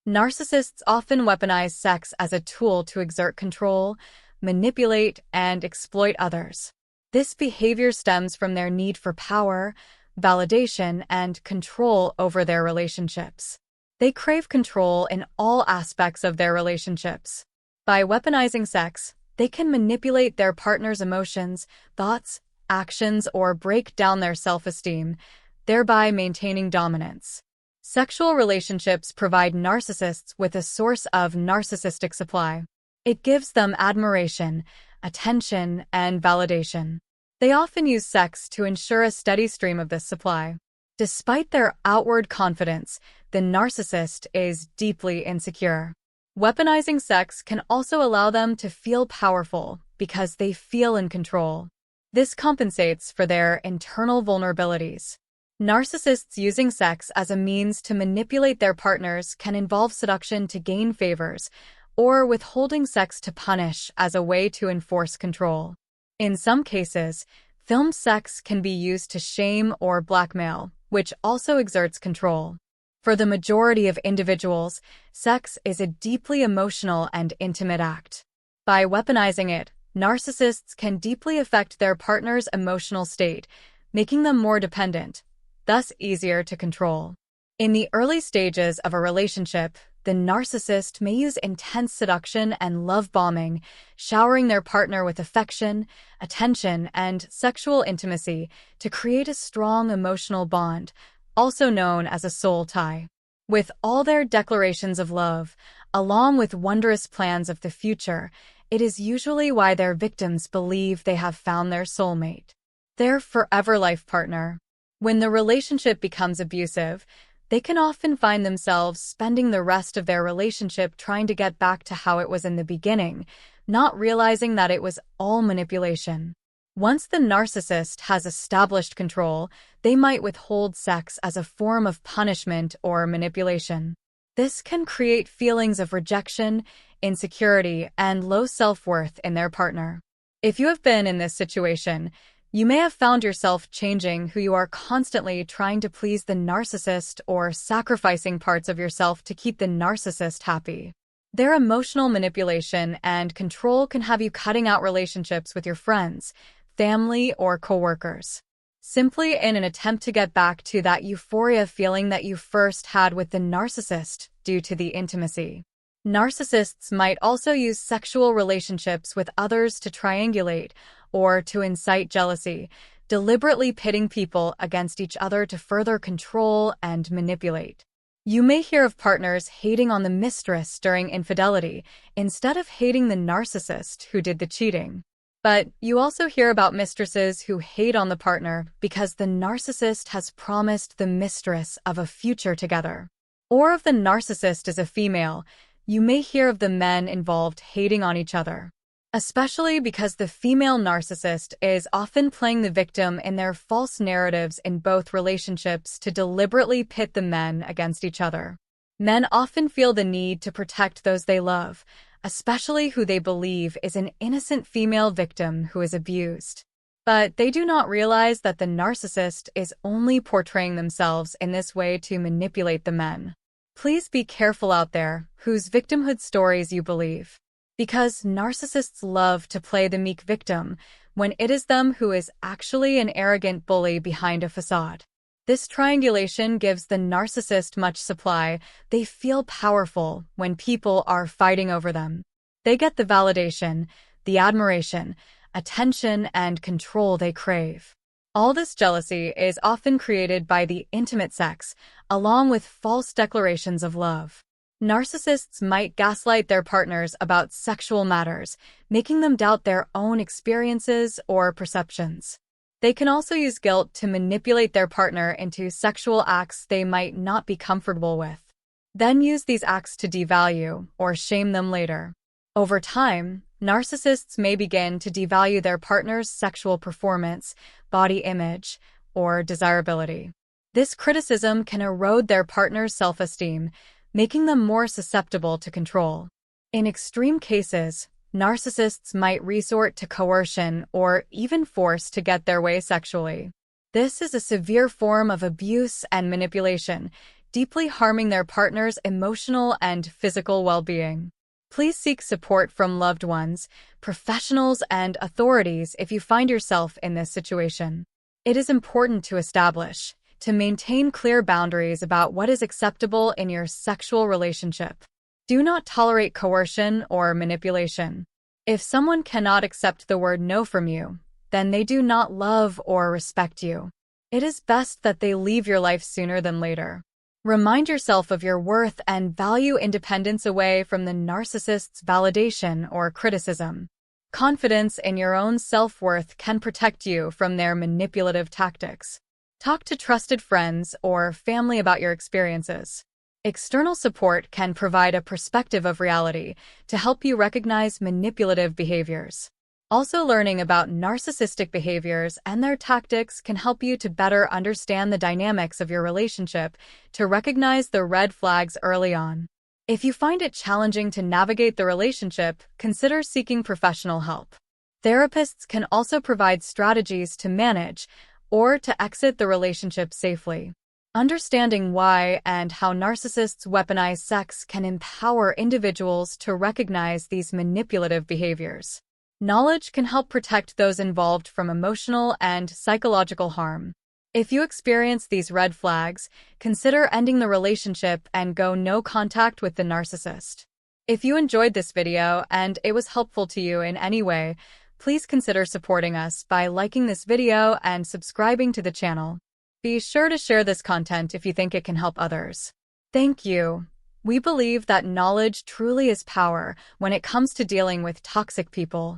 Narcissists often weaponize sex as a tool to exert control, manipulate, and exploit others. This behavior stems from their need for power, validation, and control over their relationships. They crave control in all aspects of their relationships. By weaponizing sex, they can manipulate their partner's emotions, thoughts, actions, or break down their self-esteem, thereby maintaining dominance. Sexual relationships provide narcissists with a source of narcissistic supply. It gives them admiration, attention, and validation. They often use sex to ensure a steady stream of this supply. Despite their outward confidence, the narcissist is deeply insecure. Weaponizing sex can also allow them to feel powerful because they feel in control. This compensates for their internal vulnerabilities. Narcissists using sex as a means to manipulate their partners can involve seduction to gain favors, or withholding sex to punish as a way to enforce control. In some cases, filmed sex can be used to shame or blackmail, which also exerts control. For the majority of individuals, sex is a deeply emotional and intimate act. By weaponizing it, narcissists can deeply affect their partner's emotional state, making them more dependent, thus easier to control. In the early stages of a relationship, the narcissist may use intense seduction and love bombing, showering their partner with affection, attention, and sexual intimacy to create a strong emotional bond, also known as a soul tie. With all their declarations of love, along with wondrous plans of the future, it is usually why their victims believe they have found their soulmate, their forever life partner. When the relationship becomes abusive, they can often find themselves spending the rest of their relationship trying to get back to how it was in the beginning, not realizing that it was all manipulation. Once the narcissist has established control, they might withhold sex as a form of punishment or manipulation. This can create feelings of rejection, insecurity, and low self-worth in their partner. If you have been in this situation, you may have found yourself changing who you are, constantly trying to please the narcissist or sacrificing parts of yourself to keep the narcissist happy. Their emotional manipulation and control can have you cutting out relationships with your friends, family, or coworkers, simply in an attempt to get back to that euphoria feeling that you first had with the narcissist due to the intimacy. Narcissists might also use sexual relationships with others to triangulate or to incite jealousy, deliberately pitting people against each other to further control and manipulate. You may hear of partners hating on the mistress during infidelity instead of hating the narcissist who did the cheating. But you also hear about mistresses who hate on the partner because the narcissist has promised the mistress of a future together. Or if the narcissist is a female, you may hear of the men involved hating on each other, especially because the female narcissist is often playing the victim in their false narratives in both relationships to deliberately pit the men against each other. Men often feel the need to protect those they love, especially who they believe is an innocent female victim who is abused. But they do not realize that the narcissist is only portraying themselves in this way to manipulate the men. Please be careful out there whose victimhood stories you believe, because narcissists love to play the meek victim when it is them who is actually an arrogant bully behind a facade. This triangulation gives the narcissist much supply. They feel powerful when people are fighting over them. They get the validation, the admiration, attention, and control they crave. All this jealousy is often created by the intimate sex, along with false declarations of love. Narcissists might gaslight their partners about sexual matters, making them doubt their own experiences or perceptions. They can also use guilt to manipulate their partner into sexual acts they might not be comfortable with, then use these acts to devalue or shame them later. Over time, narcissists may begin to devalue their partner's sexual performance, body image, or desirability. This criticism can erode their partner's self-esteem, making them more susceptible to control. In extreme cases, narcissists might resort to coercion or even force to get their way sexually. This is a severe form of abuse and manipulation, deeply harming their partner's emotional and physical well-being. Please seek support from loved ones, professionals, and authorities if you find yourself in this situation. It is important to maintain clear boundaries about what is acceptable in your sexual relationship. Do not tolerate coercion or manipulation. If someone cannot accept the word no from you, then they do not love or respect you. It is best that they leave your life sooner than later. Remind yourself of your worth and value independence away from the narcissist's validation or criticism. Confidence in your own self-worth can protect you from their manipulative tactics. Talk to trusted friends or family about your experiences. External support can provide a perspective of reality to help you recognize manipulative behaviors. Also, learning about narcissistic behaviors and their tactics can help you to better understand the dynamics of your relationship, to recognize the red flags early on. If you find it challenging to navigate the relationship, consider seeking professional help. Therapists can also provide strategies to manage or to exit the relationship safely. Understanding why and how narcissists weaponize sex can empower individuals to recognize these manipulative behaviors. Knowledge can help protect those involved from emotional and psychological harm. If you experience these red flags, consider ending the relationship and go no contact with the narcissist. If you enjoyed this video and it was helpful to you in any way, please consider supporting us by liking this video and subscribing to the channel. Be sure to share this content if you think it can help others. Thank you. We believe that knowledge truly is power when it comes to dealing with toxic people.